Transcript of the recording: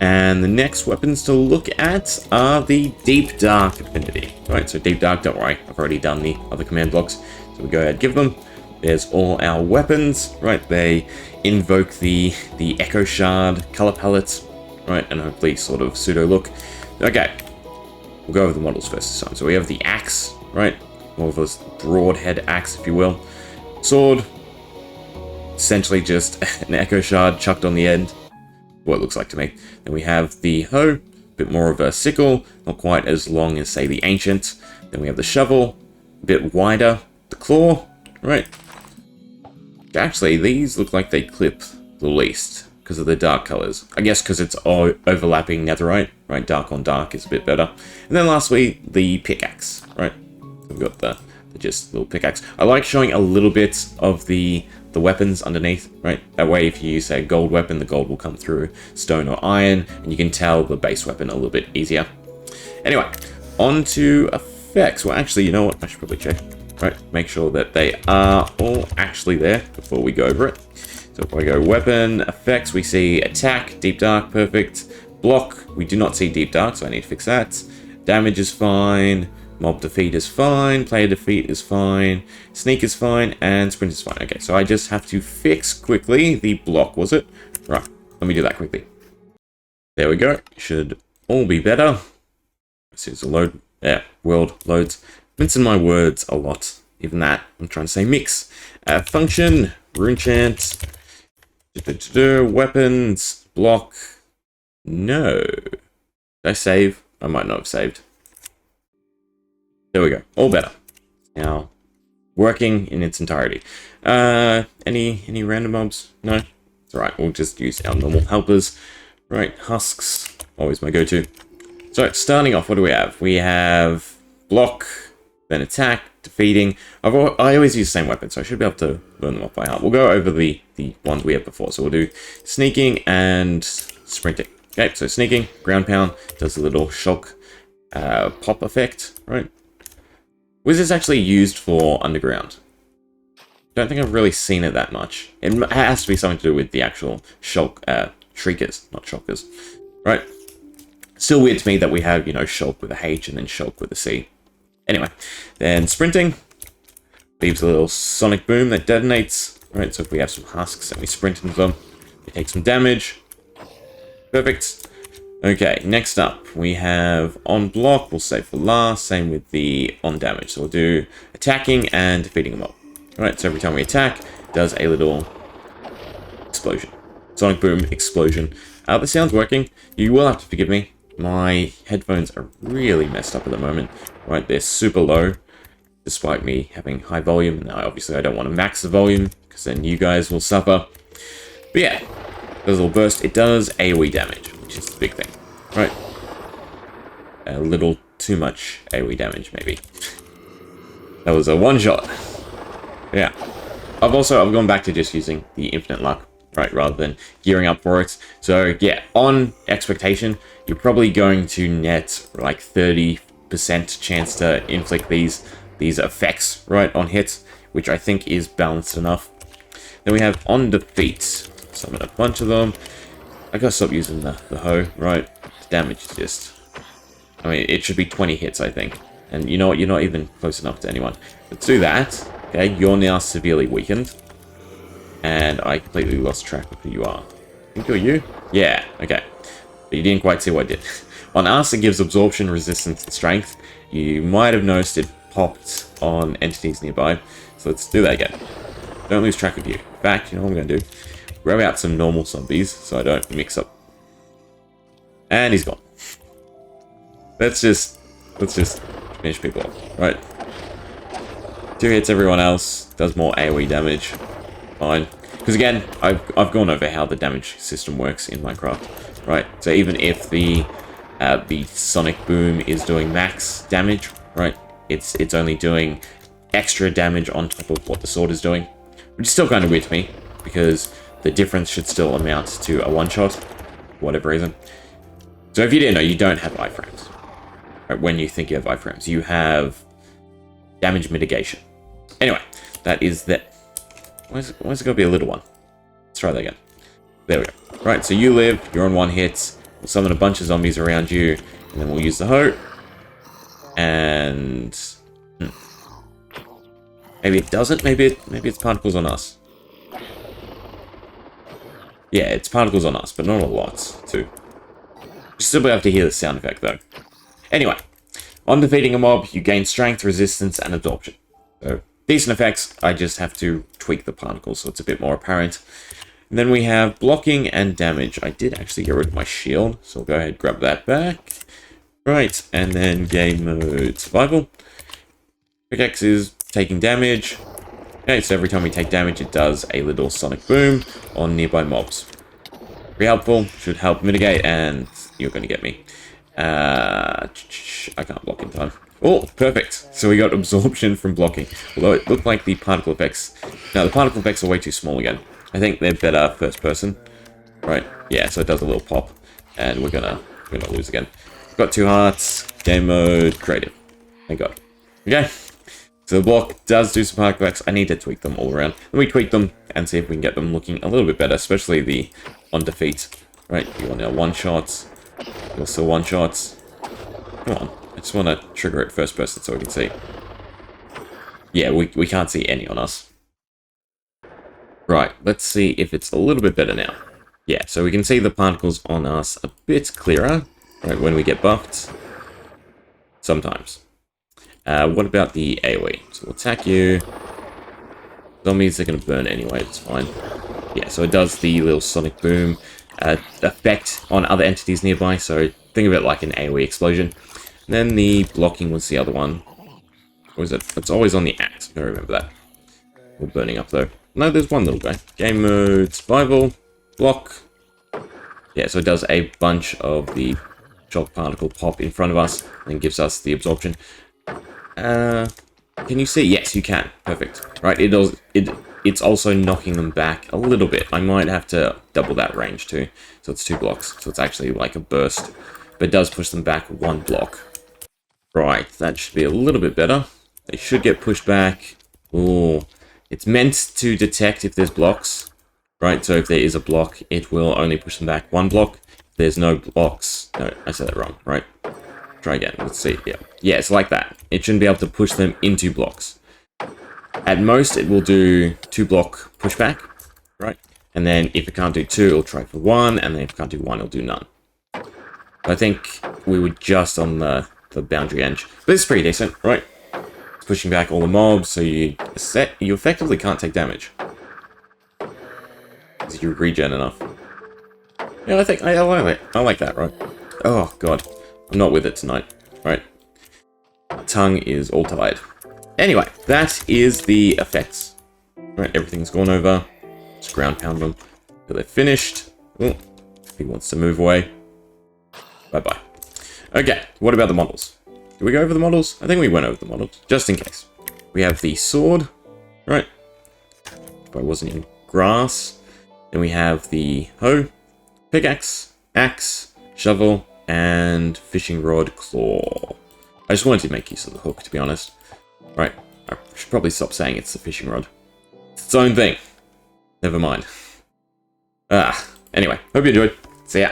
And the next weapons to look at are the Deep Dark Affinity. Right, so Deep Dark, don't worry, I've already done the other command blocks. So we go ahead and give them. There's all our weapons, right? They invoke the Echo Shard color palettes, right? And hopefully sort of pseudo look. Okay, we'll go over the models first this time. So we have the axe, right? More of a broadhead axe, if you will. Sword, essentially just an Echo Shard chucked on the end. What it looks like to me. Then we have the hoe, a bit more of a sickle, not quite as long as, say, the ancient. Then we have the shovel, a bit wider. The claw, right? Actually, these look like they clip the least because of the dark colors. I guess because it's overlapping netherite, right? Dark on dark is a bit better. And then lastly, the pickaxe, right? We've got the just little pickaxe. I like showing a little bit of the weapons underneath, right? That way, if you use a gold weapon, the gold will come through stone or iron, and you can tell the base weapon a little bit easier. Anyway, on to effects. Well, actually, you know what? I should probably check. Right, make sure that they are all actually there before we go over it. So if I go weapon, effects, we see attack, deep dark, perfect. Block, we do not see deep dark, so I need to fix that. Damage is fine. Mob defeat is fine. Player defeat is fine. Sneak is fine. And sprint is fine. Okay, so I just have to fix quickly the block, was it? Right, let me do that quickly. There we go. Should all be better. This is a load. Yeah, world loads. Mincing my words a lot. Even that, I'm trying to say mix. Function, Runechant, weapons, block. No. Did I save? I might not have saved. There we go. All better. Now, working in its entirety. Any random mobs? No? It's alright, we'll just use our normal helpers. Right, husks. Always my go-to. So, starting off, what do we have? We have block, then attack, defeating. I always use the same weapon, so I should be able to learn them off by heart. We'll go over the ones we had before. So we'll do sneaking and sprinting. Okay, so sneaking, ground pound, does a little shock pop effect, right? Was this actually used for underground? Don't think I've really seen it that much. It has to be something to do with the actual shock, shriekers, not shockers, right? Still weird to me that we have, you know, shock with a H and then shock with a C. Anyway, then sprinting leaves a little sonic boom that detonates, right? So if we have some husks and we sprint into them, we take some damage. Perfect. Okay, next up, we have on block, we'll save for last, same with the on damage. So we'll do attacking and defeating them up. Alright, so every time we attack, it does a little explosion. Sonic boom, explosion. The sound's working. You will have to forgive me. My headphones are really messed up at the moment. Right, they're super low, despite me having high volume. Now, obviously, I don't want to max the volume, because then you guys will suffer. But yeah, there's a little burst. It does AoE damage, which is the big thing. Right. A little too much AoE damage, maybe. That was a one-shot. Yeah. I've gone back to just using the infinite luck, right, rather than gearing up for it. So, yeah, on expectation, you're probably going to net, like, 30% chance to inflict these effects, right, on hits, which I think is balanced enough. Then we have on defeat. Summon a bunch of them. I gotta stop using the hoe, right? The damage is just... I mean, it should be 20 hits, I think. And you know what? You're not even close enough to anyone. Let's do that. Okay, you're now severely weakened. And I completely lost track of who you are. I think you're you? Yeah, okay. But you didn't quite see what I did. On us, it gives absorption, resistance, and strength. You might have noticed it popped on entities nearby. So let's do that again. Don't lose track of you. In fact, you know what I'm going to do? Grab out some normal zombies so I don't mix up. And he's gone. Let's just finish people off, right? 2 hits everyone else, does more AoE damage. Fine. Because again, I've gone over how the damage system works in Minecraft, right? So even if the sonic boom is doing max damage, right? It's only doing extra damage on top of what the sword is doing, which is still kind of weird to me because the difference should still amount to a one-shot, for whatever reason. So if you didn't know, you don't have iframes. Right? When you think you have iframes, you have damage mitigation. Anyway, that is that. Why's it going to be a little one? Let's try that again. There we go. Right, so you live, you're on 1 hit. We'll summon a bunch of zombies around you, and then we'll use the hoe. And maybe it doesn't. Maybe it's particles on us. Yeah, it's particles on us, but not a lot too. You still be able to hear the sound effect though. Anyway, on defeating a mob, you gain strength, resistance, and absorption. So decent effects. I just have to tweak the particles so it's a bit more apparent. And then we have blocking and damage. I did actually get rid of my shield, so I'll go ahead and grab that back. Right, and then game mode survival. Pickaxe is taking damage. Okay, so every time we take damage, it does a little sonic boom on nearby mobs. Pretty helpful, should help mitigate, and you're going to get me. I can't block in time. Oh, perfect. So we got absorption from blocking. Although it looked like the particle effects... No, the particle effects are way too small again. I think they're better first person. Right, yeah, so it does a little pop. And we're gonna lose again. Got 2 hearts, game mode, creative. Thank God. Okay. So the block does do some particle effects. I need to tweak them all around. Let me tweak them and see if we can get them looking a little bit better, especially the on defeat. Right, you want now one-shots. You're still one-shots. Come on. I just want to trigger it first person so we can see. Yeah, we can't see any on us. Right, let's see if it's a little bit better now. Yeah, so we can see the particles on us a bit clearer. Right, when we get buffed. Sometimes. What about the AoE? So we'll attack you. Zombies are going to burn anyway, it's fine. Yeah, so it does the little sonic boom effect on other entities nearby, so think of it like an AoE explosion. And then the blocking was the other one. Or is it? It's always on the axe, I remember that. We're burning up though. No, there's one little guy. Game mode, survival, block. Yeah, so it does a bunch of the shock particle pop in front of us, and gives us the absorption. Can you see? Yes, you can. Perfect. Right, it's also knocking them back a little bit. I might have to double that range too. So it's 2 blocks. So it's actually like a burst. But it does push them back 1 block. Right, that should be a little bit better. They should get pushed back. Ooh. It's meant to detect if there's blocks. Right, so if there is a block, it will only push them back 1 block. If there's no blocks... No, I said that wrong, right? Try again. Let's see. Yeah, it's like that. It shouldn't be able to push them into blocks. At most, it will do 2 block pushback, right? And then if it can't do 2, it'll try for 1, and then if it can't do 1, it'll do none. I think we were just on the boundary edge. But it's pretty decent, right? It's pushing back all the mobs, so you effectively can't take damage. Because you regen enough. Yeah, I think I like it. I like that, right? Oh, God. I'm not with it tonight, right? My tongue is all tired. Anyway, that is the effects. Right, everything's gone over. Just ground pound them till they're finished. Oh, he wants to move away. Bye-bye. Okay, what about the models? Did we go over the models? I think we went over the models, just in case. We have the sword, right? If I wasn't in grass. Then we have the hoe, pickaxe, axe, shovel, and fishing rod claw. I just wanted to make use of the hook, to be honest. Right, I should probably stop saying it's the fishing rod. It's its own thing. Never mind. Anyway, hope you enjoyed. See ya.